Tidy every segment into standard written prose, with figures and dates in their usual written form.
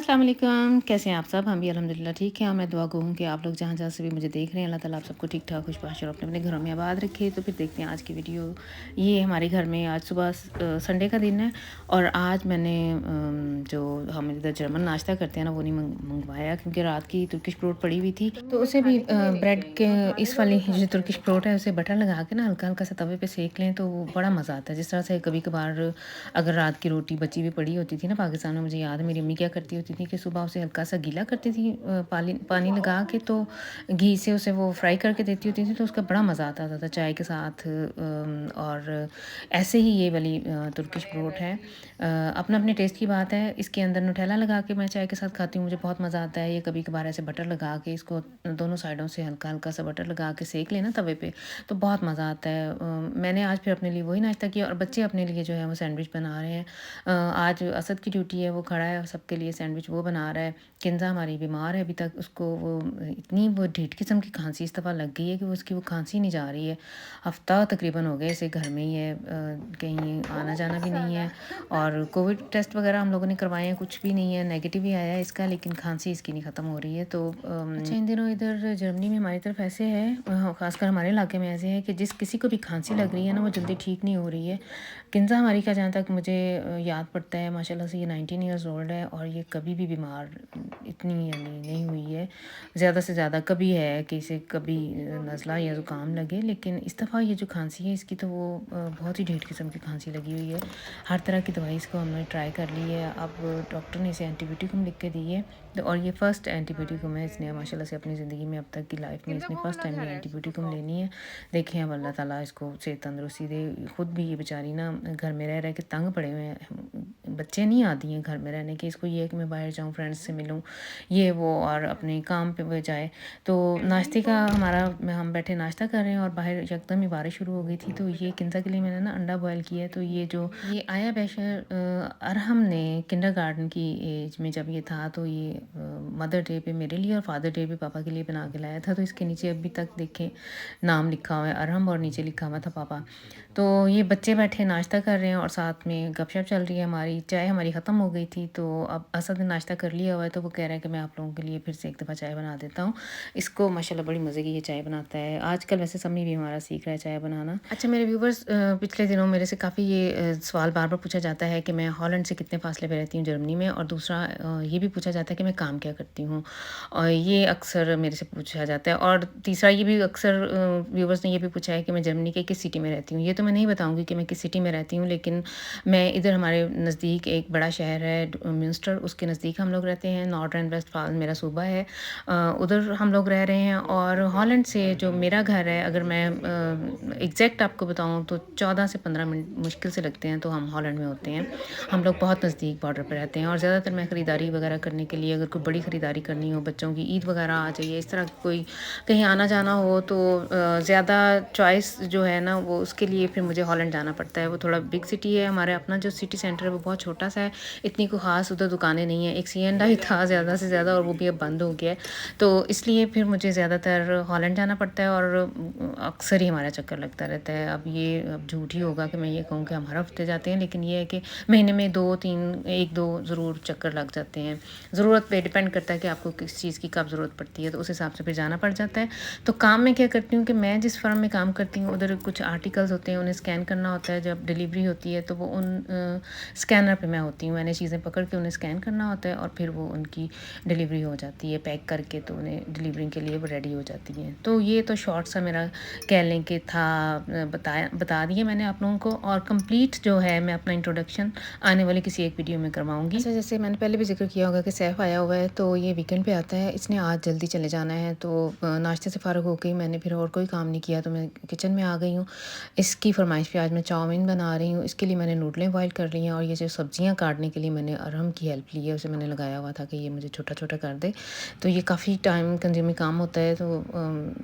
अस्सलाम वालेकुम, कैसे हैं आप सब? हम भी अल्हम्दुलिल्लाह ठीक हैं और मैं दुआ गो हूँ कि आप लोग जहाँ-जहाँ से भी मुझे देख रहे हैं, अल्लाह ताला आप सबको ठीक-ठाक, खुशबाश और अपने-अपने घरों में आबाद रखे। तो फिर देखते हैं आज की वीडियो। ये हमारे घर में आज सुबह संडे का दिन है और आज मैंने जो हम इधर जर्मन नाश्ता करते हैं ना, वो नहीं मंगवाया क्योंकि रात की तुर्किश प्रोट पड़ी हुई थी। तो उसे भी ब्रेड के इस वाली जो तुर्किश प्रोट है, उसे बटर लगा के ना हल्का-हल्का सा तवे पे सेक लें तो वो बड़ा मज़ा आता है। जिस तरह से कभी-कभार अगर रात की रोटी बची हुई पड़ी होती थी ना पाकिस्तान में, मुझे याद है मेरी अम्मी क्या करती होती थी कि सुबह उसे हल्का सा गीला करती थी पानी पानी लगा के, तो घी से उसे वो फ्राई करके देती होती थी, तो उसका बड़ा मज़ा आता था चाय के साथ। और ऐसे ही ये वाली तुर्किश प्रोट है। अपना अपने टेस्ट की बात है। इसके अंदर नुटेला लगा के मैं चाय के साथ खाती हूँ, मुझे बहुत मज़ा आता है। ये कभी कभार ऐसे बटर लगा के इसको दोनों साइडों से हल्का हल्का सा बटर लगा के सेक लेना तवे पे, तो बहुत मज़ा आता है। मैंने आज फिर अपने लिए वही नाश्ता किया और बच्चे अपने लिए जो है वो सैंडविच बना रहे हैं। आज असद की ड्यूटी है, वो खड़ा है सबके लिए सैंडविच वो बना रहा है। किंजा हमारी बीमार है, अभी तक उसको वो इतनी वो ढीठ किस्म की खांसी इस दफ़ा लग गई है कि वो उसकी वो खांसी नहीं जा रही है। हफ्ता तकरीबन हो गया इसे घर में ही है, कहीं आना जाना भी नहीं है। और कोविड टेस्ट वगैरह हम लोगों ने करवाए हैं, कुछ भी नहीं है, नेगेटिव ही आया है इसका, लेकिन खांसी इसकी नहीं ख़त्म हो रही है। तो अच्छा, इन दिनों इधर जर्मनी में हमारी तरफ ऐसे है, ख़ासकर हमारे इलाके में ऐसे है कि जिस किसी को भी खांसी लग रही है ना, वो जल्दी ठीक नहीं हो रही है। किंजा हमारी का जहाँ तक मुझे याद पड़ता है, माशाल्लाह से ये 19 ईयर्स ओल्ड है और ये कभी भी बीमार इतनी यानी नहीं हुई है। ज़्यादा से ज़्यादा कभी है कि इसे कभी नज़ला या ज़ुकाम लगे, लेकिन इस दफ़ा ये जो खांसी है इसकी, तो वो बहुत ही ढीठ किस्म की खांसी लगी हुई है। हर तरह की दवाई इसको हमने ट्राई कर ली है। अब डॉक्टर ने इसे एंटीबायोटिक लिख के दी है, तो और ये फ़र्स्ट एंटीबायोटिक है इसने माशाल्लाह से अपनी ज़िंदगी में अब तक की लाइफ में इसने फ़र्स्ट टाइम ये एंटीबायोटिक लेनी है। देखें अब अल्लाह ताला इसको सेहत तंदुरुस्ती दे। ख़ुद भी ये बेचारी ना घर में रह रह के तंग पड़े हुए हैं, बच्चे नहीं आती हैं घर में रहने के, इसको ये है कि मैं बाहर जाऊँ, फ्रेंड्स से मिलूँ, ये वो, और अपने काम पे वो जाए। तो नाश्ते का हमारा हम बैठे नाश्ता कर रहे हैं और बाहर एकदम ही बारिश शुरू हो गई थी। तो ये किंजा के लिए मैंने ना अंडा बॉयल किया है। तो ये आया बेशर अरहम ने किंडरगार्टन की एज में जब ये था, तो ये मदर डे पे मेरे लिए और फादर डे पे पापा के लिए बना के लाया था। तो इसके नीचे अभी तक देखें नाम लिखा हुआ है अरहम और नीचे लिखा हुआ था पापा। तो ये बच्चे बैठे नाश्ता कर रहे हैं और साथ में गपशप चल रही है। हमारी चाय हमारी ख़त्म हो गई थी, तो अब असद ने नाश्ता कर लिया हुआ है, तो वो कह रहा है कि मैं आप लोगों के लिए फिर से एक दफ़ा चाय बना देता हूँ। इसको माशाल्लाह बड़ी मज़े की ये चाय बनाता है। आजकल वैसे समी भी हमारा सीख रहा है चाय बनाना। अच्छा, मेरे व्यूवर्स पिछले दिनों मेरे से काफ़ी ये सवाल बार बार पूछा जाता है कि मैं हॉलैंड से कितने फासले पे रहती हूँ जर्मनी में, और दूसरा ये भी पूछा जाता है कि मैं काम क्या करती हूँ, और ये अक्सर मेरे से पूछा जाता है। और तीसरा ये भी अक्सर व्यूवर्स ने ये भी पूछा है कि मैं जर्मनी के किस सिटी में रहती हूँ। ये तो मैं नहीं बताऊँगी कि मैं किस सिटी में रहती हूँ, लेकिन मैं इधर हमारे नज़दीक एक बड़ा शहर है म्यूंस्टर, उसके नज़दीक हम लोग रहते हैं। नॉर्थ एंड वेस्टफालन मेरा सूबा है, उधर हम लोग रह रहे हैं। और हॉलैंड से जो मेरा घर है, अगर मैं एग्जैक्ट आपको बताऊँ तो 14 से 15 मिनट मुश्किल से लगते हैं, तो हम हॉलैंड में होते हैं। हम लोग बहुत नज़दीक बॉर्डर पर रहते हैं। और ज़्यादातर मैं ख़रीदारी वगैरह करने के लिए, अगर कोई बड़ी ख़रीदारी करनी हो, बच्चों की ईद वगैरह आ जाइए, इस तरह कोई कहीं आना जाना हो, तो ज़्यादा चॉइस जो है ना, वो उसके लिए फिर मुझे हॉलैंड जाना पड़ता है। वो थोड़ा बिग सिटी है, हमारे अपना जो सिटी सेंटर है वो बहुत छोटा सा है, इतनी कोई ख़ास उधर दुकानें नहीं है। एक C&I था ज़्यादा से ज़्यादा, और वो भी अब बंद हो गया है, तो इसलिए फिर मुझे ज़्यादातर हॉलैंड जाना पड़ता है। और अक्सर ही हमारा चक्कर लगता रहता है। अब झूठ ही होगा कि मैं ये कहूँ कि हम हर हफ्ते जाते हैं, लेकिन ये है कि महीने में 2-3 1-2 ज़रूर चक्कर लग जाते हैं। ज़रूरत पे डिपेंड करता है कि आपको किस चीज़ की कब ज़रूरत पड़ती है, तो उस हिसाब से फिर जाना पड़ जाता है। तो काम में क्या करती हूँ कि मैं जिस फर्म में काम करती हूँ, उधर कुछ आर्टिकल्स होते हैं, उन्हें स्कैन करना होता है। जब डिलीवरी होती है तो वो उन स्कैनर पे मैं होती हूँ, मैंने चीज़ें पकड़ के उन्हें स्कैन करना होता है, और फिर वो उनकी डिलीवरी हो जाती है पैक करके, तो उन्हें डिलीवरी के लिए वो रेडी हो जाती हैं। तो ये तो शॉर्ट सा मेरा कह लें कि था, बता दिया मैंने आप लोगों को। और कंप्लीट जो है मैं अपना इंट्रोडक्शन आने वाली किसी एक वीडियो में करवाऊंगी। अच्छा, जैसे मैंने पहले भी जिक्र किया होगा कि सैफ आया हुआ है, तो ये वीकेंड पे आता है, इसने आज जल्दी चले जाना है। तो नाश्ते से फ़ारिग हो गई, मैंने फिर और कोई काम नहीं किया, तो मैं किचन में आ गई हूँ। इसकी फरमाइश पे आज मैं चाउमीन बना रही हूँ। इसके लिए मैंने नूडलें बॉयल कर ली हैं, और ये जो सब्जियाँ काटने के लिए मैंने अरहम की हेल्प ली है, उसे मैंने लगाया हुआ था कि ये मुझे छोटा छोटा कर दे। तो ये काफ़ी टाइम कंज्यूमिंग काम होता है, तो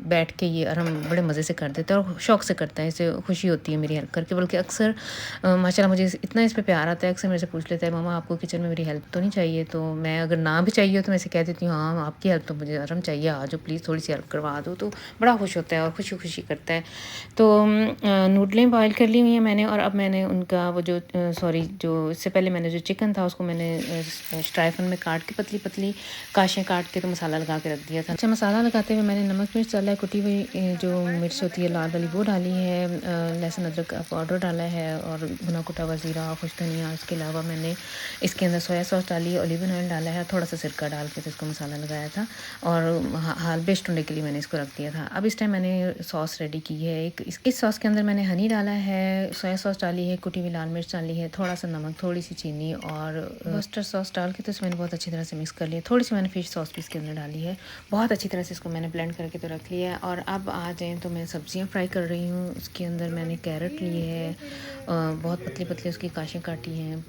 बैठ के ये अरहम बड़े मज़े से कर देता है और शौक़ से करता है, इसे खुशी होती है मेरी हेल्प करके। बल्कि अक्सर माशाल्लाह मुझे इतना इस पे प्यार आता है, अक्सर मेरे से पूछ लेता है, मामा आपको किचन में मेरी हेल्प तो नहीं चाहिए? तो मैं अगर ना भी चाहिए तो मैं इसे कह देती हूँ, हाँ आपकी हेल्प तो मुझे अरहम चाहिए, आ जाओ प्लीज़ थोड़ी सी हेल्प करवा दो। तो बड़ा खुश होता है और खुशी खुशी करता है। तो नूडलें बॉयल कर ली हुई हैं मैंने, और अब मैंने उनका वो जो सॉरी जो इससे उससे पहले मैंने जो चिकन था उसको मैंने स्ट्राइफन में काट के पतली पतली काशियाँ काट के तो मसाला लगा के रख दिया था। अच्छा, मसाला लगाते हुए मैंने नमक मिर्च डाला है, कुटी हुई जो मिर्च होती है लाल वाली वो डाली है, लहसुन अदरक का पाउडर डाला है और भुना कुटा हुआ ज़ीरा, खुश धनिया। इसके अलावा मैंने इसके अंदर सोया सॉस डाली है, ऑलिव ऑयल डाला है, थोड़ा सा सिरका डाल के तो इसको मसाला लगाया था और हाल बेस्ट होने के लिए मैंने इसको रख दिया था। अब इस टाइम मैंने सॉस रेडी की है। इस सॉस के अंदर मैंने हनी डाला है, सोया सॉस डाली है, कुटी हुई लाल मिर्च डाली है, थोड़ा सा नमक, थोड़ी सी चीनी और मस्टर्ड सॉस डाल के तो इसे मैंने बहुत अच्छी तरह से मिक्स कर लिया। थोड़ी सी मैंने फिश सॉस भी इसके अंदर डाली है। बहुत अच्छी तरह से इसको मैंने ब्लेंड करके तो रख लिया है। और अब आ जाएँ तो मैं सब्जियां फ्राई कर रही हूँ। उसके अंदर मैंने कैरेट लिए है, बहुत पतली पतली उसकी काशें काटी हैं।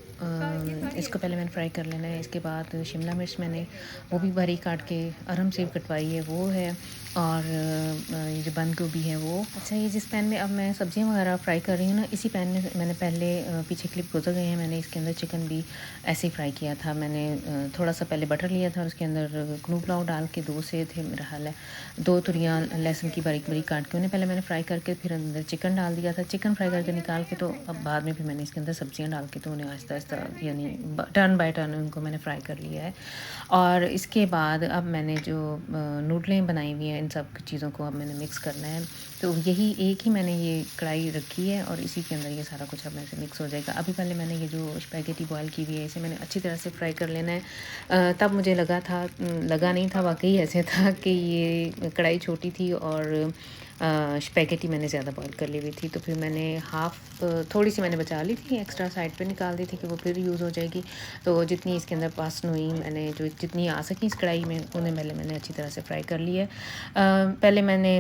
इसको पहले मैंने फ्राई कर लेना है। इसके बाद शिमला मिर्च मैंने वो भी बारीक काट के अरहम से कटवाई है, वो है। और ये जो बंद गोभी है वो। अच्छा, ये जिस पैन में अब मैं सब्जियां वगैरह फ्राई कर रही हूँ ना, इसी पैन में मैंने पहले पीछे क्लिप गुजर गए हैं, मैंने इसके अंदर चिकन भी ऐसे ही फ्राई किया था। मैंने थोड़ा सा पहले बटर लिया था और उसके अंदर क्नूपलाव डाल के 2 से थे मेरा हाल है 2 तुरियां लहसुन की बारीक बारीक काट के उन्हें पहले मैंने फ्राई करके फिर अंदर चिकन डाल दिया था। चिकन फ्राई करके निकाल के तो अब बाद में फिर मैंने इसके अंदर सब्जियां डाल के तो उन्हें आहिस्ता आहिस्ता यानी टर्न बाय टर्न उनको मैंने फ्राई कर लिया है। और इसके बाद अब मैंने जो नूडलें बनाई हुई हैं इन सब चीज़ों को अब मैंने मिक्स करना है। तो यही एक ही मैंने ये कढ़ाई रखी है और इसी के अंदर ये सारा कुछ अब मेरे से मिक्स हो जाएगा। अभी पहले मैंने ये जो स्पैगेटी बॉयल की हुई है इसे मैंने अच्छी तरह से फ्राई कर लेना है। तब मुझे लगा नहीं था, वाकई ऐसे था कि ये कढ़ाई छोटी थी और स्पैगेटी मैंने ज़्यादा बॉयल कर ली हुई थी। तो फिर मैंने थोड़ी सी मैंने बचा ली थी, एक्स्ट्रा साइड पे निकाल दी थी कि वो फिर यूज़ हो जाएगी। तो जितनी इसके अंदर पासन हुई मैंने जो जितनी आ सकी इस कढ़ाई में उन्हें पहले मैंने अच्छी तरह से फ्राई कर लिया है। पहले मैंने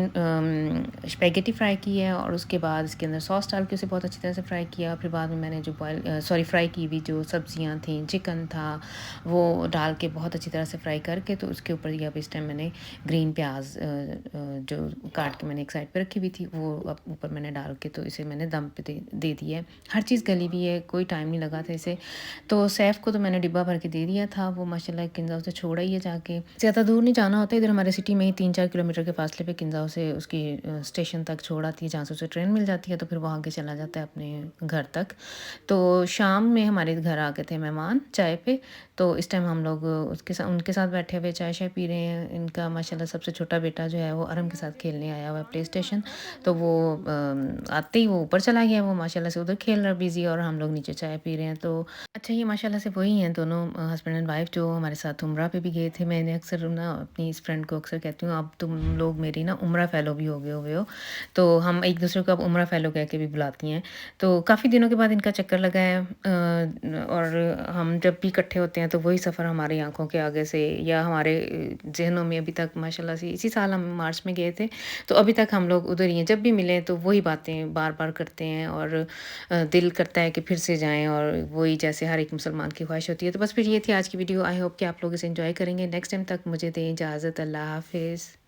स्पैगेटी फ्राई की है और उसके बाद इसके अंदर सॉस डाल के उसे बहुत अच्छी तरह से फ्राई किया। फिर बाद में मैंने जो फ्राई की हुई जो सब्जियां थी, चिकन था, वो डाल के बहुत अच्छी तरह से फ्राई करके तो उसके ऊपर ये अब इस टाइम मैंने ग्रीन प्याज जो काट के मैंने एक साइड पे रखी हुई थी वो अब ऊपर मैंने डाल के तो इसे मैंने दम पे दे दी है। हर चीज़ गली हुई है, कोई टाइम नहीं लगा था इसे। तो सैफ़ को तो मैंने डिब्बा भर के दे दिया था, वो माशाल्लाह किन्ज़ा से छोड़ा ही है जाके। ज़्यादा दूर नहीं जाना होता, इधर हमारे सिटी में ही 3-4 किलोमीटर के फासले पे किन्ज़ा से उसकी स्टेशन तक छोड़ आती है जहाँ से उसे ट्रेन मिल जाती है, तो फिर वहाँ के चला जाता है अपने घर तक। तो शाम में हमारे घर आ गए थे मेहमान चाय पे, तो इस टाइम हम लोग उनके साथ बैठे हुए चाय शाय पी रहे हैं। इनका माशाल्लाह सबसे छोटा बेटा जो है वो अरम के साथ खेलने आया हुआ है प्ले स्टेशन। तो वो आते ही वो ऊपर चला गया, वो माशाल्लाह से उधर खेल रहा बिज़ी और हम लोग नीचे चाय पी रहे हैं। तो अच्छा, ये माशाल्लाह से वही हैं दोनों हस्बैंड एंड वाइफ जो हमारे साथ उम्रा पे भी गए थे। मैंने अक्सर ना अपनी इस फ्रेंड को अक्सर कहती हूँ अब तुम लोग मेरी ना उम्रा फ़ेलो भी हो गए हुए हो। तो हम एक दूसरे को अब उम्रा फ़ेलो कह के भी बुलाती हैं। तो काफ़ी दिनों के बाद इनका चक्कर लगा है और हम जब भी इकट्ठे होते हैं तो वही सफ़र हमारी आंखों के आगे से या हमारे ज़हनों में अभी तक माशाल्लाह से इसी साल हम मार्च में गए थे, तो अभी तक हम लोग उधर ही हैं। जब भी मिलें तो वही बातें बार-बार करते हैं और दिल करता है कि फिर से जाएँ और वही जैसे हर एक मुसलमान की ख्वाहिश होती है। तो बस फिर ये थी आज की वीडियो। आई होप कि आप लोग इसे एन्जॉय करेंगे। नेक्स्ट टाइम तक मुझे दें इजाज़त। अल्लाह हाफ़िज़।